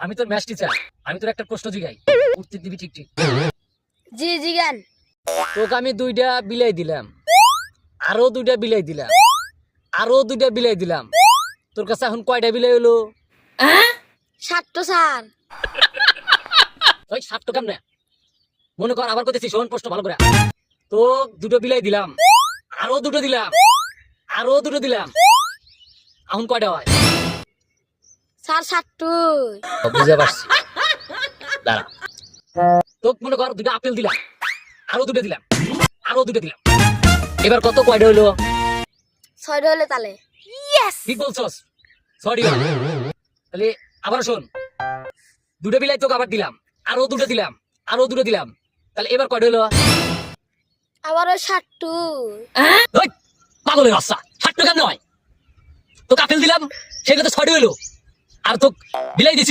আমি তোর math teacher, আমি তোর একটা প্রশ্ন জিগাই, উত্তর দিবি ঠিক ঠিক। জি জিগান। তোকে আমি 2টা বিলাই দিলাম, আরো 2টা বিলাই দিলাম, আরো 2টা বিলাই দিলাম, তোর কাছে এখন কয়টা বিলাই হলো? 7টো স্যার। ওই 7টা কেমনে? মনে কর আবার কইতেছি, শোন প্রশ্ন ভালো করে। তো 2টো বিলাই দিলাম, আরো 2টো দিলাম, আরো 2টো দিলাম, এখন কয়টা হয়? স্যার 7টো। বুঝতে পারছি, দাঁড়া। তো মনে কর 2টা আপেল দিলাম, আরো 2টো দিলাম, আরো 2টো দিলাম, এবার কত কয়টা হলো? 6টো হলে তালে। ইয়েস। ঠিক বলছস, সরি। তাহলে আবার শোন, 2টো বিলাই তোকে আবার দিলাম, আরো 2টো দিলাম, আরো 2টো দিলাম, তাহলে এবার কয়টা হলো? আবারও 7টো। ওই পাগলের বাচ্চা, 7টা কেন হয়? তোকে আপেল দিলাম, সেটা তো 6টা হলো, আর তো বিলাই দিছি